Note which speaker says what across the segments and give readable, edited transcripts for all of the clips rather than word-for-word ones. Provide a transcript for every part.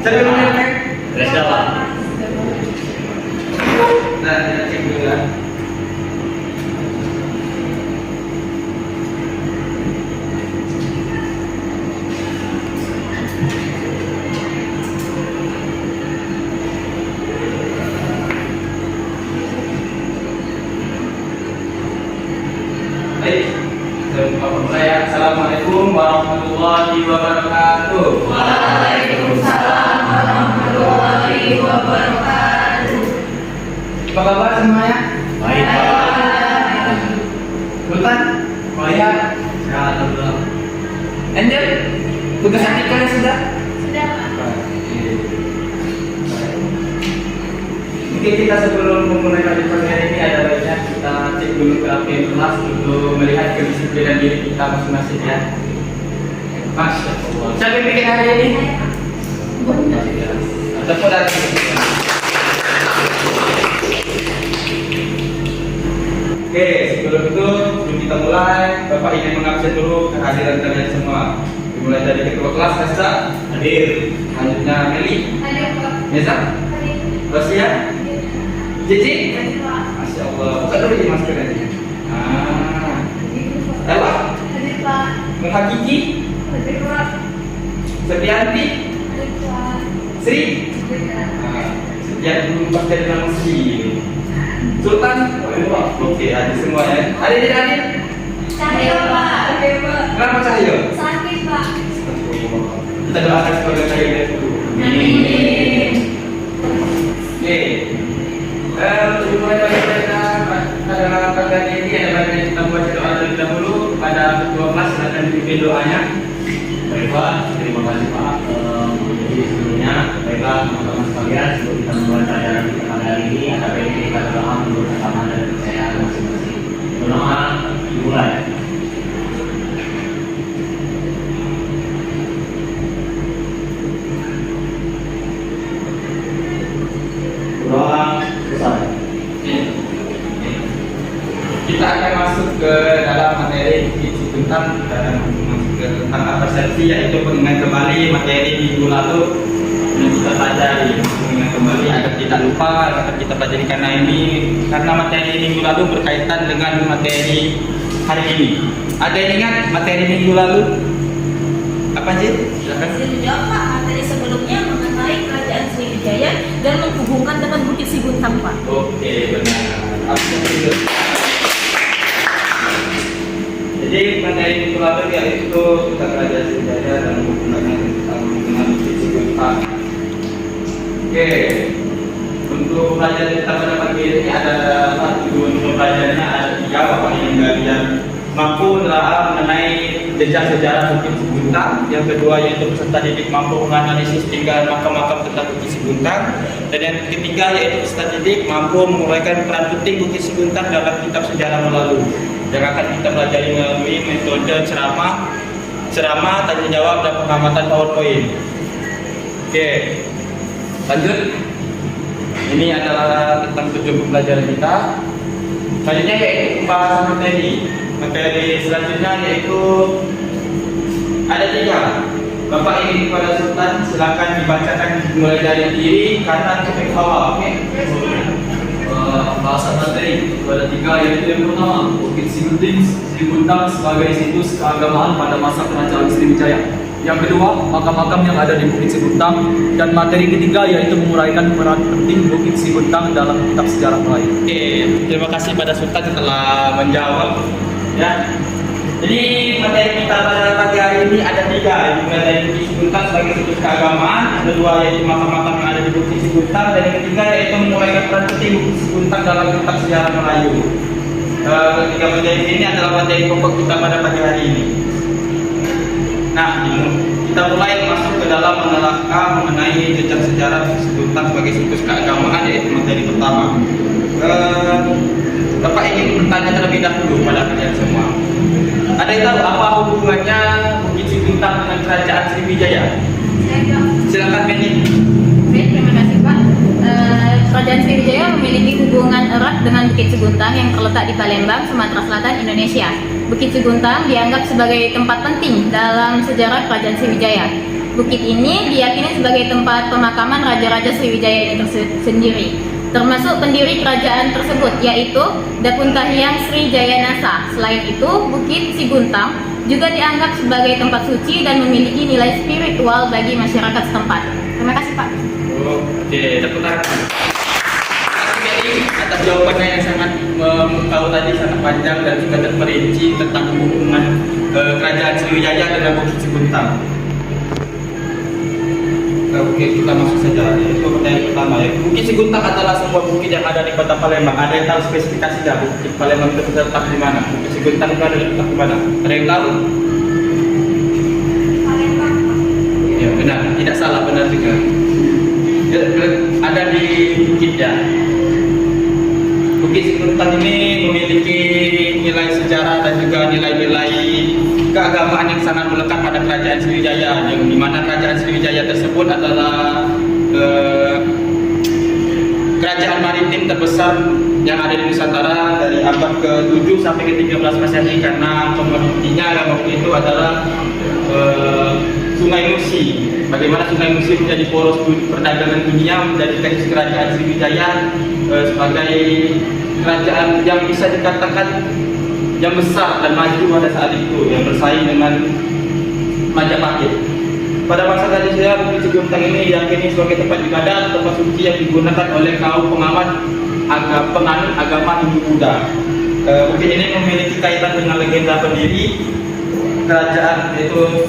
Speaker 1: Cari mana nih?
Speaker 2: Resta Pak.
Speaker 1: Nah, kita cek dulu ya. Baik, saya buka mulai ya. Assalamualaikum warahmatullahi wabarakatuh.
Speaker 3: Waalaikumsalam warahmatullahi wabarakatuh.
Speaker 1: Apa kabar semuanya?
Speaker 2: Baik Pak.
Speaker 1: Sultan? Melihat?
Speaker 2: Sehat alhamdulillah.
Speaker 1: Angel? Tugas adik kalian sudah?
Speaker 3: Sudah, Pak.
Speaker 1: Mungkin kita sebelum memulai pelajaran ini ada baiknya kita cek dulu ke APM kelas untuk melihat kedisiplinan diri kita masing-masing ya. Masya Allah. Siapa yang bikin hari ini? Tepuk tangan. Oke, sebelum itu kita mulai. Bapak ingin mengabsen dulu kehadiran kalian semua. Dimulai dari ketua kelas Kasta hadir. Selanjutnya Meli,
Speaker 3: Hadir, Pak.
Speaker 1: Neza,
Speaker 3: Hadir.
Speaker 1: Rosia, Cici.
Speaker 3: Hadir, Pak.
Speaker 1: Masya Allah. Buka dulu di masker ini. Ella,
Speaker 3: Hadir, Pak.
Speaker 1: Menghakiki,
Speaker 3: Hadir, Pak.
Speaker 1: Setianti,
Speaker 3: Hadir, Pak.
Speaker 1: Sri.
Speaker 3: Hadir, Pak.
Speaker 1: Setianti belum pas dari nama Sri. Sultan, oke, hadir semua ya. Hadir tidak hadir?
Speaker 3: Cahyo, Pak. Hadir, Pak.
Speaker 1: Kenapa Cahyo?
Speaker 3: Sakit, Pak.
Speaker 1: Kita doakan semoga Cahyo dulu.
Speaker 3: Amin.
Speaker 1: Oke. Untuk dimulai pada pagi ini ada baiknya kita baca doa terlebih dahulu pada ketua kelas silakan dipimpin doanya.
Speaker 2: Baik Pak, terima kasih Pak. Jadi sebelumnya, baiklah teman-teman sekalian, sebelum kita memulai pelajaran kita pada hari ini, ada baiknya kita berdoa menurut kesamaan dan kepercayaan masing-masing. Berdoa dimulai. Berdoa selesai.
Speaker 1: Kita akan masuk ke dalam materi isi tentang dan masuk ke tentang persepsi, yaitu pengingat kembali materi minggu lalu yang kita pelajari. Pengingat kembali agar tidak lupa agar kita pelajari karena materi minggu lalu berkaitan dengan materi hari ini. Ada yang ingat materi minggu lalu? Apa sih? Silakan.
Speaker 3: Sejak Pak, materi sebelumnya mengenai kerajaan Sriwijaya dan menghubungkan dengan Bukit Siguntang, Pak.
Speaker 1: Oke, benar. Absolut. Jadi materi minggu lalu yaitu tentang kerajaan Sriwijaya dan menggunakan dengan Bukit Siguntang. Oke, untuk pelajaran kita pada pagi ini ada satu untuk pelajarannya ada 3 Bapak yang kalian mampu menelaah mengenai jejak sejarah Bukit Siguntang. Yang kedua yaitu peserta didik mampu menganalisis tinggal makam-makam tentang Bukit Siguntang. Dan yang ketiga yaitu peserta didik mampu menguraikan peran penting Bukit Siguntang dalam kitab sejarah Melayu yang akan kita pelajari melalui metode ceramah, tanya jawab dan pengamatan PowerPoint. Oke, lanjut. Ini adalah tentang tujuan pembelajaran kita. Selanjutnya yaitu pembahasan materi. Materi selanjutnya yaitu ada 3. Bapak ingin kepada Sultan silakan dibacakan mulai dari diri kanan sampai bawah. Oke.
Speaker 4: Bahasan materi itu ada 3, yaitu yang pertama Bukit Siguntang sebagai situs keagamaan pada masa kerajaan Sriwijaya. Yang kedua, makam-makam yang ada di Bukit Siguntang. Dan materi ketiga yaitu menguraikan peran penting Bukit Siguntang dalam kitab sejarah Melayu.
Speaker 1: Oke, terima kasih pada Sultan telah menjawab. Ya. Jadi materi kita pada pagi hari ini ada 3, yaitu dari Bukit Siguntang sebagai situs keagamaan, yang kedua yaitu makam-makam yang ada di Bukit Siguntang, dan yang ketiga yaitu menguraikan peran penting Bukit Siguntang dalam kitab sejarah Melayu. Ketiga materi ini adalah materi pokok kita pada pagi hari ini. Nah, kita mulai masuk ke dalam menelaah mengenai jejak sejarah Bukit Siguntang sebagai situs keagamaan, yaitu materi pertama. Bapak ingin bertanya terlebih dahulu pada kalian semua. Ada yang tahu apa hubungannya Bukit Siguntang dengan kerajaan Sriwijaya? Silakan Benny.
Speaker 3: Baik, terima kasih, Pak. Kerajaan Sriwijaya memiliki hubungan erat dengan Bukit Siguntang yang terletak di Palembang, Sumatera Selatan, Indonesia. Bukit Siguntang dianggap sebagai tempat penting dalam sejarah kerajaan Sriwijaya. Bukit ini diyakini sebagai tempat pemakaman Raja-Raja Sriwijaya ini tersendiri, termasuk pendiri kerajaan tersebut, yaitu Dapuntahiang Sri Jayanasa. Selain itu, Bukit Siguntang juga dianggap sebagai tempat suci dan memiliki nilai spiritual bagi masyarakat setempat. Terima kasih, Pak.
Speaker 1: Oke, tepuk tangan. Atas jawabannya yang sangat memukau tadi, sangat panjang dan juga terperinci tentang hubungan kerajaan Sriwijaya dengan Bukit Siguntang. Oke, kita masuk saja. Itu pertanyaan pertama ya. Bukit Siguntang adalah sebuah bukit yang ada di Kota Palembang. Ada yang tahu spesifikasinya Bukit Palembang itu terletak di mana? Bukit Siguntang itu ada terletak di mana? Ada yang tahu?
Speaker 3: Palembang.
Speaker 1: Ya benar, tidak salah, benar juga. Ada di bukit ya. Bukit Siguntang ini memiliki nilai sejarah dan juga nilai-nilai keagamaan yang sangat melekat pada kerajaan Sriwijaya, yang dimana kerajaan Sriwijaya tersebut adalah kerajaan maritim terbesar yang ada di Nusantara dari abad ke-7 sampai ke-13 Masehi, karena komoditinya yang waktu itu adalah Sungai Musi. Bagaimana Sungai Musi menjadi poros perdagangan dunia, menjadikan kerajaan Sriwijaya sebagai kerajaan yang bisa dikatakan yang besar dan maju pada saat itu, yang bersaing dengan Majapahit. Pada masa Jaya, Bukit Siguntang ini diyakini sebagai tempat ibadah, tempat suci yang digunakan oleh kaum penganut agama Hindu Buddha. Bukit ini memiliki kaitan dengan legenda pendiri kerajaan, yaitu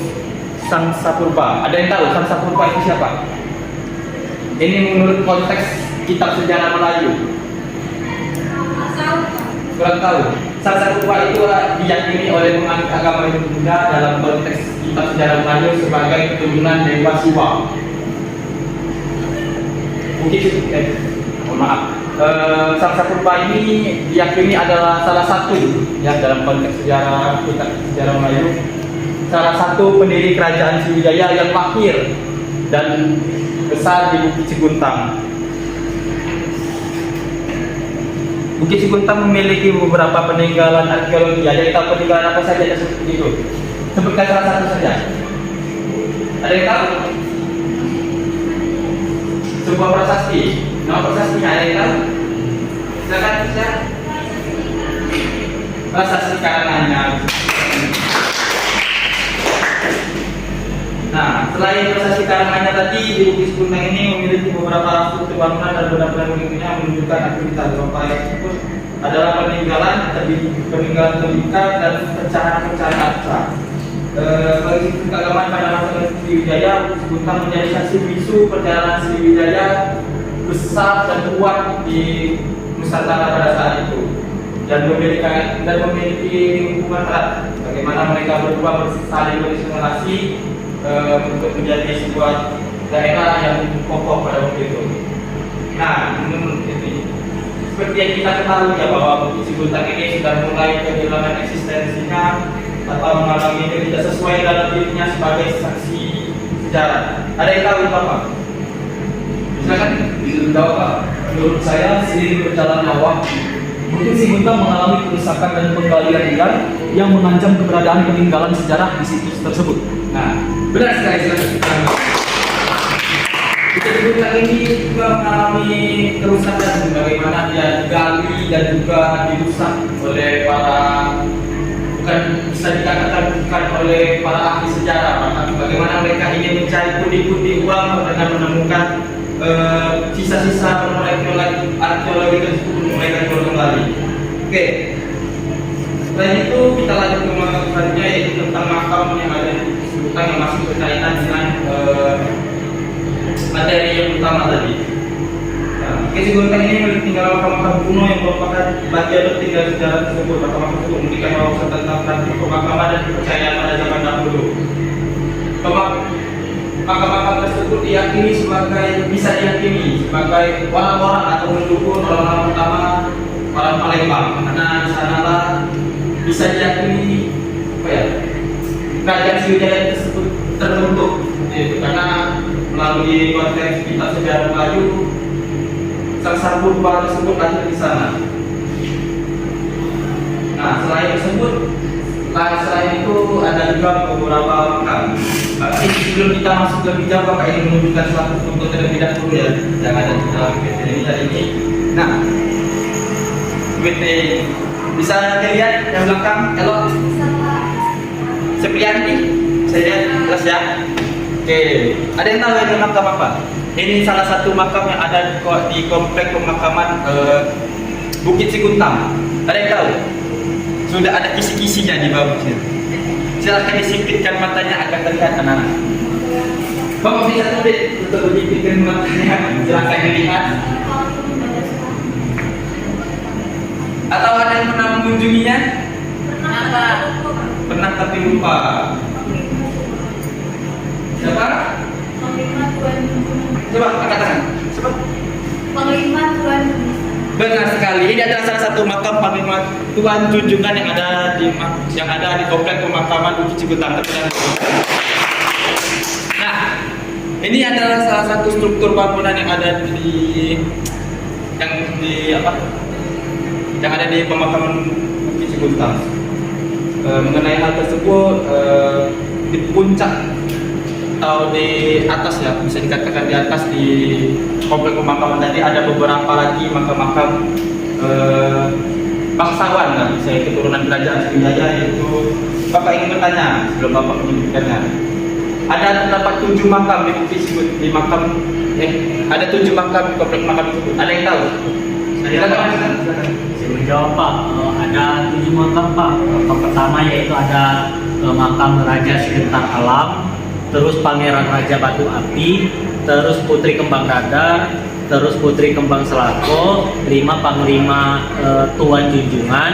Speaker 1: Sang Sapurba. Ada yang tahu Sang Sapurba itu siapa? Ini menurut konteks kitab sejarah Melayu. Kurang tahu. Sang Sapurba itu diyakini oleh penganut agama Hindu Buddha dalam konteks kitab sejarah Melayu sebagai keturunan Dewa Siwa. Sang Sapurba ini diyakini adalah salah satu ya dalam konteks sejarah kitab sejarah Melayu, salah satu pendiri kerajaan Sriwijaya yang lahir dan besar di Bukit Siguntang. Bukit Siguntang memiliki beberapa peninggalan arkeologi. Ada yang tahu peninggalan apa saja tersebut itu? Sebutkan salah satu saja. Ada yang tahu? Sebuah prasasti. Nama prasastinya ada yang tahu? Silakan, silakan. Prasasti Karanganyar. Nah, selain prasasti Karanganyar tadi, di Bukit Siguntang ini memiliki beberapa struktur bangunan dan benda-benda uniknya menunjukkan aktivitas beberapa tersebut adalah peninggalan tembikar dan pecahan-pecahan arca. Bagi keagamaan pada masa Sriwijaya, Bukit Siguntang menjadi saksi bisu perjalanan Sriwijaya besar dan kuat di Nusantara pada saat itu, dan memiliki hubungan erat. Bagaimana mereka berdua saling bersinergi untuk menjadi sebuah daerah yang kokoh pada waktu itu. Nah, seperti yang kita ketahui ya, bahwa Bukit Siguntang ini sudah mulai kehilangan eksistensinya atau mengalami tidak sesuai dalam dirinya sebagai saksi sejarah. Ada yang tahu apa? Silakan.
Speaker 4: Tahu Pak, menurut saya seiring berjalannya waktu, Bukit Siguntang mengalami kerusakan dan penggalian liar yang mengancam keberadaan peninggalan sejarah di situs tersebut.
Speaker 1: Nah, benar sekali, silakan. Bukit Siguntang ini juga mengalami kerusakan, bagaimana dia digali dan juga dirusak oleh para, bukan bisa dikatakan bukan oleh para ahli sejarah. Bagaimana mereka ingin mencari pundi-pundi uang dengan menemukan sisa-sisa arkeologi tersebut mereka jual kembali. Oke. Selain itu kita lanjut ke makam selanjutnya, yaitu tentang makam yang ada di Bukit Siguntang yang masih berkaitan dengan materi yang utama tadi. Bukit Siguntang ini memiliki tinggal makam-makam kuno yang merupakan bagian penting dari sejarah tersebut. Makam tersebut memberikan wawasan tentang praktik pemakaman dan kepercayaan pada zaman dahulu. Makam-makam tersebut bisa diyakini sebagai orang-orang atau mendukung orang-orang pertama orang Palembang, karena di sanalah bisa diyakini kerajaan Sriwijaya tersebut terbentuk, yaitu karena melalui konteks kitab sejarah Melayu, Sang Sapurba tersebut lahir di sana. Nah, selain itu ada juga beberapa makam. Sebelum kita masuk lebih jauh, Bapak ingin menunjukkan suatu foto terlebih dahulu ya yang ada di dalam PT ini. Nah, PT bisa dilihat yang belakang, elok. Seprianti, saya lihat jelas ya. Oke, ada yang tahu ini makam apa? Ini salah satu makam yang ada di komplek pemakaman Bukit Sikuntang. Ada yang tahu? Sudah ada kisi-kisinya di bawah sini. Silahkan disipitkan matanya agar terlihat anak-anak. Bapak bisa tulis untuk disipitkan matanya. Silahkan dilihat. Atau ada yang pernah mengunjunginya? Pernah tapi lupa. Siapa? Coba angkat tangan. Coba.
Speaker 3: Panglima Tuan.
Speaker 1: Benar sekali. Ini adalah salah satu makam Panglima Tuan Junjungan yang ada di komplek pemakaman Bukit Sikuntang. Nah, ini adalah salah satu struktur bangunan yang ada yang ada di pemakaman Bukit Sikuntang. Mengenai hal tersebut, di puncak atau di atas ya, bisa dikatakan di atas di komplek pemakaman tadi ada beberapa lagi makam-makam bangsawan lah, misalnya keturunan kerajaan Sriwijaya. Yaitu Bapak ingin bertanya sebelum Bapak menyebutkannya, ada terdapat 7 makam di Bukit Sikut, ada 7 makam di komplek makam tersebut. Ada yang tahu? Silakan.
Speaker 2: Saya menjawab Pak, ada 7 makam Pak. Makam pertama yaitu ada makam Raja Segentar Alam, terus Pangeran Raja Batu Api, terus Putri Kembang Dadar, terus Putri Kembang Selako, 5 Panglima Tuan Junjungan,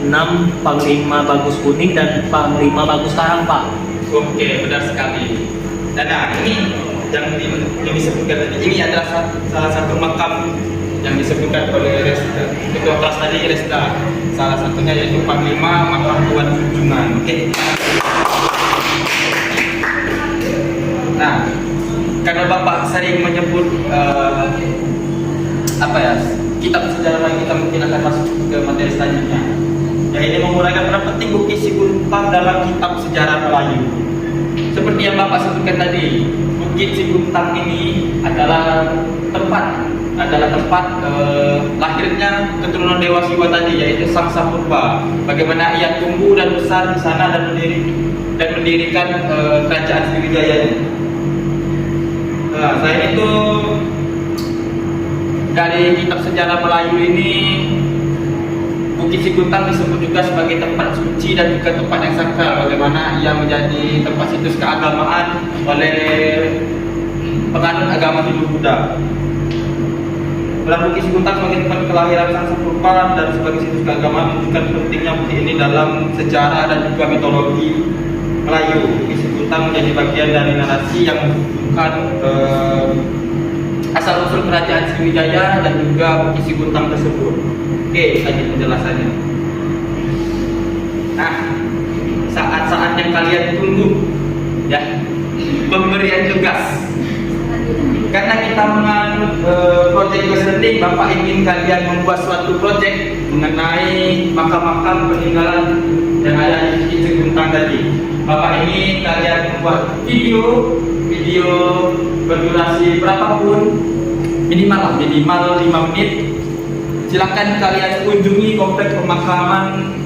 Speaker 2: 6 Panglima Bagus Kuning, dan Panglima Bagus Karang Pak.
Speaker 1: Oke, benar sekali. Dan nah, ini yang disebutkan tadi, ini adalah salah satu makam yang disebutkan oleh ketua kelas tadi, Resta. Salah satunya yaitu Panglima Makam Tuan Junjungan. Oke. Nah, karena Bapak sering menyebut kitab sejarah yang kita mungkin akan masuk ke materi selanjutnya. Ya, ini menguraikan berapa penting Bukit Sikuntang dalam kitab sejarah Melayu. Seperti yang Bapak sebutkan tadi, Bukit Sikuntang ini adalah tempat lahirnya keturunan Dewa Siwa tadi, yaitu Sang Sapurba. Bagaimana ia tumbuh dan besar di sana dan mendirikan kerajaan Sriwijaya. Nah, selain itu dari kitab sejarah Melayu ini, Bukit Sikuntang disebut juga sebagai tempat suci dan juga tempat yang sakral. Bagaimana ia menjadi tempat situs keagamaan oleh penganut agama Hindu Buddha. Dalam Bukit Sikuntang sebagai tempat kelahiran Sang Sapurba dan sebagai situs keagamaan menunjukkan pentingnya bukit ini dalam sejarah dan juga mitologi Melayu. Bukit Sikuntang menjadi bagian dari narasi yang menunjukkan asal-usul kerajaan Sriwijaya dan juga Bukit Sikuntang tersebut. Oke, lanjut penjelasannya. Nah, saat-saat yang kalian tunggu, ya, pemberian tugas. Karena kita menganut project based learning, Bapak ingin kalian membuat suatu project mengenai makam-makam peninggalan yang ada di Bukit Sikuntang tadi. Bapak ingin kalian membuat video berdurasi berapapun, minimal 5 menit. Silakan kalian kunjungi komplek pemakaman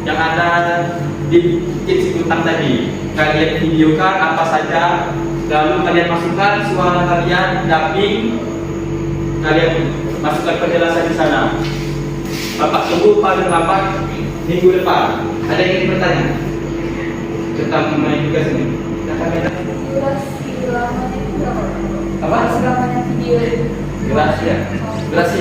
Speaker 1: yang ada di Bukit Sikuntang tadi. Kalian videokan apa saja, lalu kalian masukkan suara kalian, dubbing, kalian masukkan penjelasan di sana. Bapak tunggu pada rapat minggu depan. Ada yang ingin bertanya tentang mengenai tugas ini? Apa? Durasi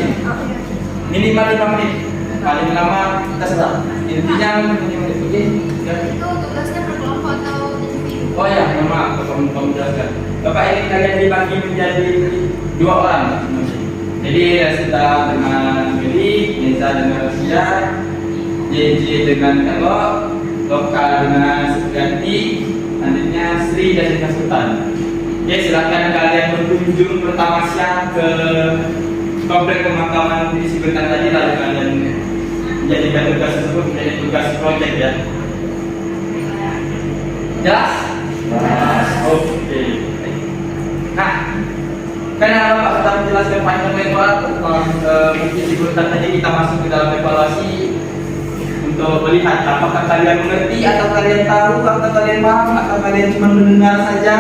Speaker 1: minimal 5 menit, paling lama kita setengah. Intinya 5 menit. Oke?
Speaker 3: Itu tugasnya per kelompok atau individu?
Speaker 1: Oh ya, memang kamu jelaskan. Bapak ini kalian dibagi menjadi 2 orang. Jadi Resta dengan Meli, Neza dengan Rusia, JJ dengan Elok, Lokal dengan Seganti, nantinya Sri dan dengan Sultan. Oke, silakan kalian berkunjung pertama siang ke komplek pemakaman di Sikuntang tadi, lalu kalian menjadikan tugas tersebut menjadi tugas project ya. Jelas? Jelas. Karena Bapak sudah menjelaskan panjang lebar tentang Bukit Siguntang tadi, kita masuk ke dalam evaluasi untuk melihat apakah kalian mengerti atau kalian tahu atau kalian paham atau kalian cuma mendengar saja.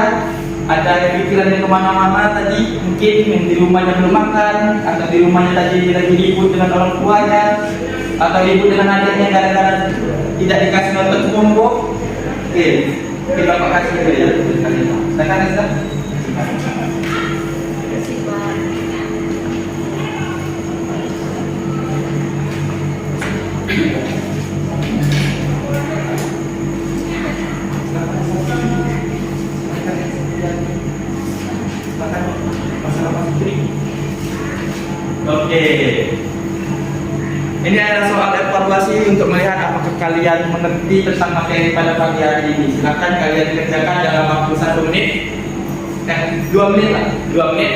Speaker 1: Ada yang pikirannya kemana-mana tadi, mungkin yang di rumahnya belum makan, atau di rumahnya tadi lagi ribut dengan orang tuanya, atau ribut dengan adiknya kadang-kadang tidak dikasih nonton combo. Oke, kita kasih dulu ya. Silakan Esther. Oke, ini adalah soal evaluasi untuk melihat apakah kalian mengerti tentang materi pada pagi hari ini. Silakan kalian kerjakan dalam waktu 1 menit, 2 menit lah, 2 menit.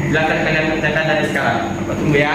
Speaker 1: Silakan kalian kerjakan dari sekarang. Bapak tunggu ya.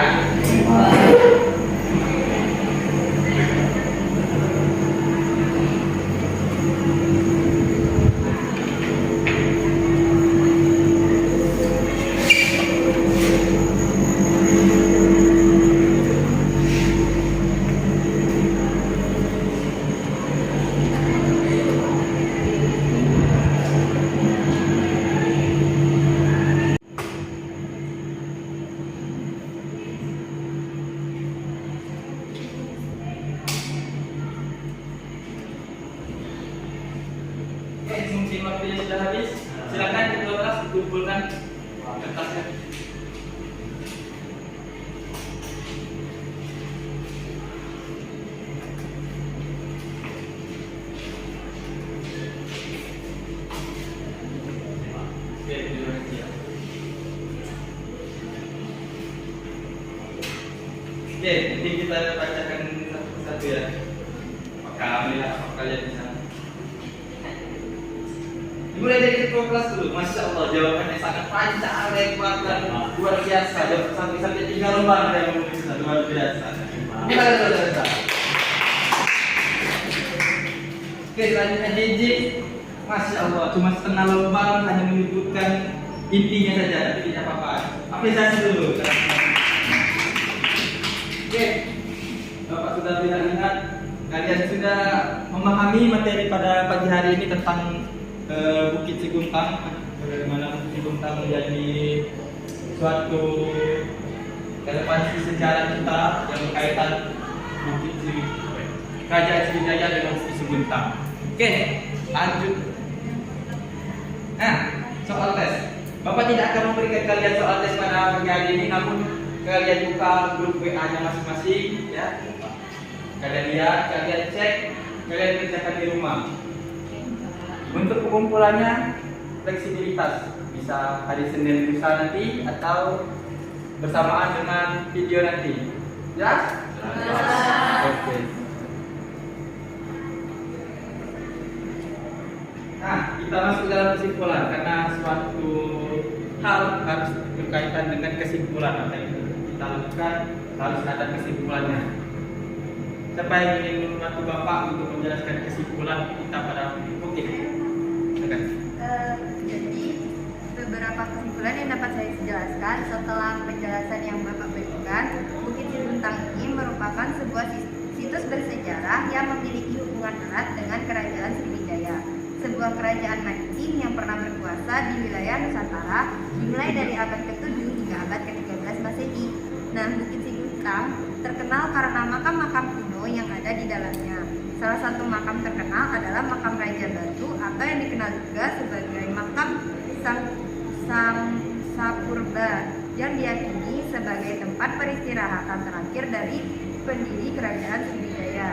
Speaker 1: Mungkin waktunya sudah habis. Silakan kedua kelas dikumpulkan kertasnya. Oke, terima kasih. Oke, nanti kita bacakan satu-satu ya. Apakah melihat apa kalian bisa? Mulai dari ketua kelas dulu, Masya Allah jawabannya sangat panjang, lebar dan luar biasa. Sampai 3 lembar ada yang menulis, luar biasa. Oke, selanjutnya DJ. Masya Allah, cuma setengah lembar hanya menyebutkan intinya saja, tapi tidak apa-apa. Apresiasi dulu. Oke, Bapak sudah tidak ingat, kalian sudah memahami materi pada pagi hari ini tentang Bukit Siguntang, bagaimana Bukit Siguntang menjadi suatu relevansi sejarah kita yang berkaitan Bukit Kerajaan Sriwijaya dengan Bukit Siguntang. Oke, lanjut. Nah, soal tes. Bapak tidak akan memberikan kalian soal tes pada pagi hari ini, namun kalian buka grup WA-nya masing-masing, ya. Kalian lihat, kalian cek, kalian kerjakan di rumah. Untuk pengumpulannya fleksibilitas, bisa hari Senin lusa nanti atau bersamaan dengan video nanti. Jelas? Oke. Nah, kita masuk dalam kesimpulan karena suatu hal harus berkaitan dengan kesimpulan apa yang kita lakukan harus ada kesimpulannya. Siapa yang ingin membantu Bapak untuk menjelaskan kesimpulan kita pada Bukit?
Speaker 5: Jadi beberapa kesimpulan yang dapat saya jelaskan setelah penjelasan yang Bapak berikan, Bukit Siguntang ini merupakan sebuah situs bersejarah yang memiliki hubungan erat dengan Kerajaan Sriwijaya, sebuah kerajaan maritim yang pernah berkuasa di wilayah Nusantara dimulai dari abad ke-7 hingga abad ke-13 Masehi. Nah, Bukit Siguntang terkenal karena makam-makam kuno yang ada di dalamnya. Salah satu makam terkenal adalah makam Raja Batu atau yang dikenal juga sebagai makam Sang Sapurba yang diyakini sebagai tempat peristirahatan terakhir dari pendiri Kerajaan Sriwijaya.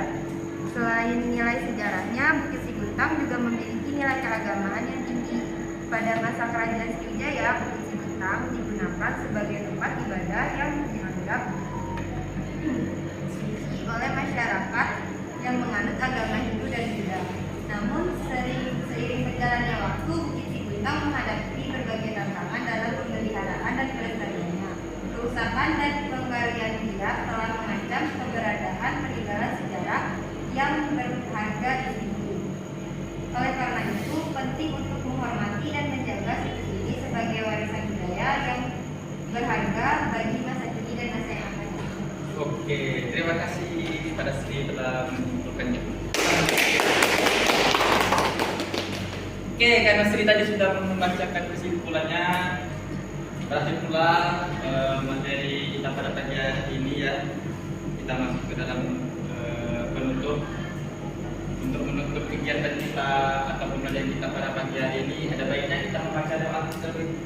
Speaker 5: Selain nilai sejarahnya, Bukit Siguntang juga memiliki nilai keagamaan yang tinggi. Pada masa Kerajaan Sriwijaya, Bukit Siguntang digunakan sebagai tempat ibadah yang dianggap suci oleh masyarakat yang menganut agama Hindu dan Buddha. Namun seiring berjalannya waktu, Bukit Siguntang menghadapi berbagai tantangan dalam pemeliharaan dan pelestariannya. Kerusakan dan penggalian liar telah mengancam keberadaan peninggalan sejarah yang berharga di sini. Oleh karena itu, penting untuk menghormati dan menjaga situs ini sebagai warisan budaya yang berharga bagi masa kini dan masa yang akan datang.
Speaker 1: Oke, terima kasih pada Sri telah menunjukkannya. Oke, karena Sri tadi sudah membacakan kesimpulannya, berarti pula materi kita pada pagi hari ini ya, kita masuk ke dalam penutup. Untuk menutup kegiatan kita ataupun pelajaran kita pada pagi hari ini, ada baiknya kita membaca doa terlebih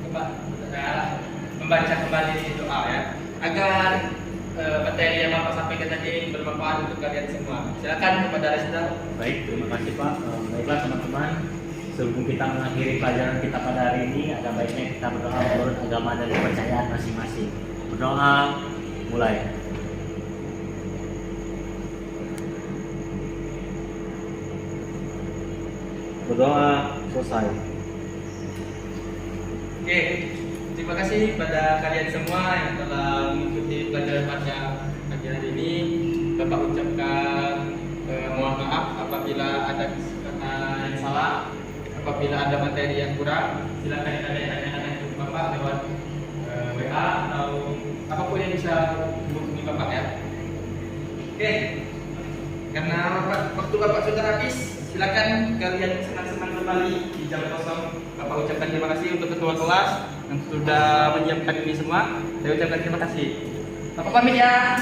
Speaker 1: membaca kembali doa ya, agar materi yang Bapak sampaikan tadi bermanfaat untuk kalian semua. Silakan kepada Resta.
Speaker 2: Baik, terima kasih Pak. Baiklah teman-teman, sebelum kita mengakhiri pelajaran kita pada hari ini, ada baiknya kita berdoa menurut agama dan kepercayaan masing-masing. Berdoa, mulai. Berdoa selesai.
Speaker 1: Oke, terima kasih pada kalian semua yang telah mengikuti pelajaran pada pagi hari ini. Bapak ucapkan mohon maaf apabila ada kata yang salah, apabila ada materi yang kurang. Silakan tanya-tanya ke Bapak lewat WA atau apapun yang bisa menghubungi Bapak ya. Oke, karena waktu Bapak sudah habis, silakan kalian senang-senang kembali di jam kosong. Bapak ucapkan terima kasih untuk ketua kelas yang sudah menyiapkan ini semua. Saya ucapkan terima kasih. Bapak pamit ya.